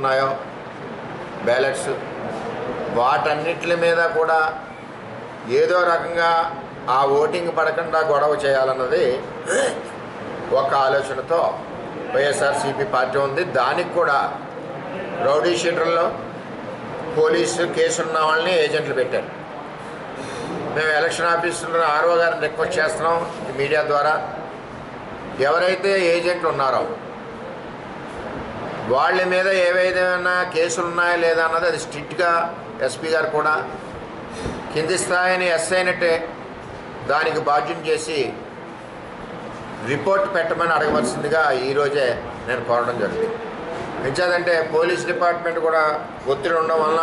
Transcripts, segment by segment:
ఉన్నాయో బ్యాలెట్స్ వాటన్నిటి మీద కూడా ఏదో రకంగా ఆ ఓటింగ్ పడకుండా గొడవ చేయాలన్నది ఒక ఆలోచనతో వైఎస్ఆర్సీపీ పార్టీ ఉంది. దానికి కూడా రౌడీ షీటర్లో పోలీసు కేసు ఉన్న వాళ్ళని ఏజెంట్లు పెట్టారు. మేము ఎలక్షన్ ఆఫీసర్లో ఆర్ఓ గారిని రిక్వెస్ట్ చేస్తున్నాం మీడియా ద్వారా, ఎవరైతే ఏజెంట్లు ఉన్నారో వాళ్ళ మీద ఏవైనా కేసులు ఉన్నాయా లేదా అన్నది అది స్ట్రిక్ట్గా ఎస్పీ గారు కూడా కింది స్థాయిని ఎస్ఐనట్టే దానికి బాధ్యం చేసి రిపోర్ట్ పెట్టమని అడగవలసిందిగా ఈరోజే నేను కోరడం జరిగింది. ఎంచేదంటే పోలీస్ డిపార్ట్మెంట్ కూడా ఒత్తిడి ఉండడం వలన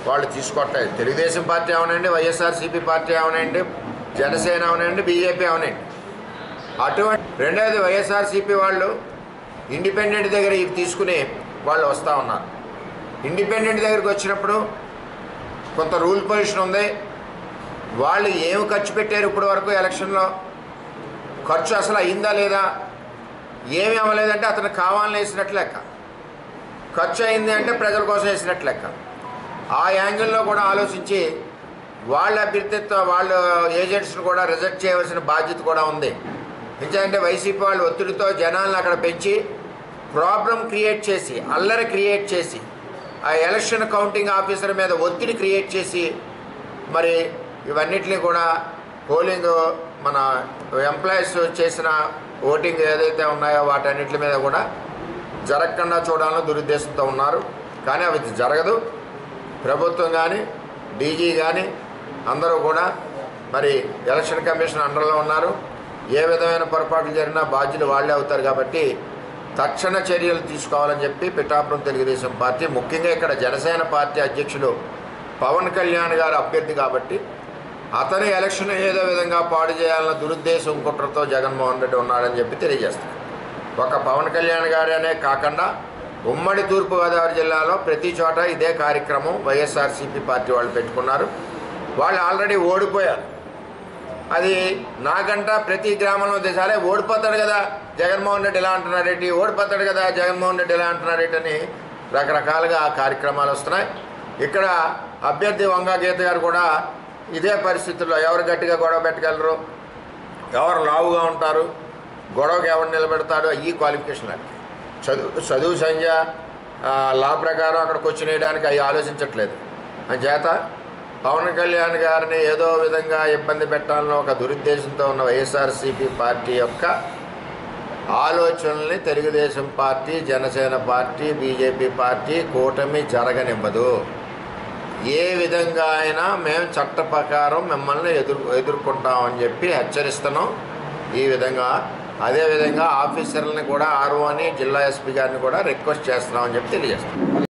వాళ్ళు తీసుకోవట్లేదు. తెలుగుదేశం పార్టీ అవనండి, వైఎస్ఆర్సీపీ పార్టీ అవనండి, జనసేన అవనండి, బీజేపీ అవనండి. అటువంటి రెండోది వైఎస్ఆర్సీపీ వాళ్ళు ఇండిపెండెంట్ దగ్గర ఇవి తీసుకుని వాళ్ళు వస్తూ ఉన్నారు. ఇండిపెండెంట్ దగ్గరికి వచ్చినప్పుడు కొంత రూల్ పొజిషన్ ఉంది. వాళ్ళు ఏమి ఖర్చు పెట్టారు ఇప్పటి వరకు ఎలక్షన్లో, ఖర్చు అసలు అయిందా లేదా, ఏమి అవ్వలేదంటే అతను కావాలని వేసినట్లు లెక్క, ఖర్చు అయింది అంటే ప్రజల కోసం వేసినట్లు లెక్క. ఆ యాంగిల్లో కూడా ఆలోచించి వాళ్ళ అభ్యర్థిత్వ వాళ్ళ ఏజెంట్స్ని కూడా రిజెక్ట్ చేయవలసిన బాధ్యత కూడా ఉంది. ఎందుకంటే వైసీపీ వాళ్ళు ఒత్తిడితో జనాలను అక్కడ పెంచి ప్రాబ్లం క్రియేట్ చేసి, అల్లరి క్రియేట్ చేసి, ఆ ఎలక్షన్ కౌంటింగ్ ఆఫీసర్ మీద ఒత్తిడి క్రియేట్ చేసి మరి ఇవన్నిటిని కూడా పోలింగ్ మన ఎంప్లాయీస్ చేసిన ఓటింగ్ ఏదైతే ఉన్నాయో వాటన్నిటి మీద కూడా జరగకుండా చూడాలని దురుద్దేశంతో ఉన్నారు. కానీ అవి జరగదు. ప్రభుత్వం కానీ డీజీ కానీ అందరూ కూడా మరి ఎలక్షన్ కమిషన్ అండర్లో ఉన్నారు. ఏ విధమైన పొరపాట్లు జరిగినా బాధ్యులు వాళ్ళే అవుతారు. కాబట్టి తక్షణ చర్యలు తీసుకోవాలని చెప్పి పిఠాపురం తెలుగుదేశం పార్టీ, ముఖ్యంగా ఇక్కడ జనసేన పార్టీ అధ్యక్షులు పవన్ కళ్యాణ్ గారు అభ్యర్థి కాబట్టి అతను ఎలక్షన్ ఏదో విధంగా పాడు చేయాలన్న దురుద్దేశం కుట్రతో జగన్మోహన్ రెడ్డి ఉన్నాడని చెప్పి తెలియజేస్తారు. ఒక పవన్ కళ్యాణ్ గారనే కాకుండా ఉమ్మడి తూర్పుగోదావరి జిల్లాలో ప్రతి చోట ఇదే కార్యక్రమం వైఎస్ఆర్సీపీ పార్టీ వాళ్ళు పెట్టుకున్నారు. వాళ్ళు ఆల్రెడీ ఓడిపోయారు. అది నాకంటా ప్రతి గ్రామంలో దేశాలే ఓడిపోతాడు కదా జగన్మోహన్ రెడ్డి ఇలా అంటున్నారేంటి, ఓడిపోతాడు కదా జగన్మోహన్ రెడ్డి ఇలా అంటున్నారేంటి అని రకరకాలుగా కార్యక్రమాలు వస్తున్నాయి. ఇక్కడ అభ్యర్థి వంగా గీత గారు కూడా ఇదే పరిస్థితుల్లో ఎవరు గట్టిగా గొడవ పెట్టగలరు, ఎవరు లావుగా ఉంటారు, గొడవకి ఎవరు నిలబెడతాడు, ఈ క్వాలిఫికేషన్ అంటే చదువు సంఖ్య లా ప్రకారం అక్కడికి వచ్చి వేయడానికి అవి ఆలోచించట్లేదు. అంచేత పవన్ కళ్యాణ్ గారిని ఏదో విధంగా ఇబ్బంది పెట్టాలని ఒక దురుద్దేశంతో ఉన్న వైఎస్ఆర్సీపీ పార్టీ యొక్క ఆలోచనల్ని Telugu Desam party, Janasena party, BJP party కూటమి జరగనివ్వదు. ఏ విధంగా అయినా మేము చట్ట ప్రకారం మిమ్మల్ని ఎదుర్కొంటామని చెప్పి హెచ్చరిస్తున్నాం. ఈ విధంగా అదేవిధంగా ఆఫీసర్లని కూడా ఆర్ఓని జిల్లా ఎస్పీ గారిని కూడా రిక్వెస్ట్ చేస్తున్నామని చెప్పి తెలియజేస్తున్నాం.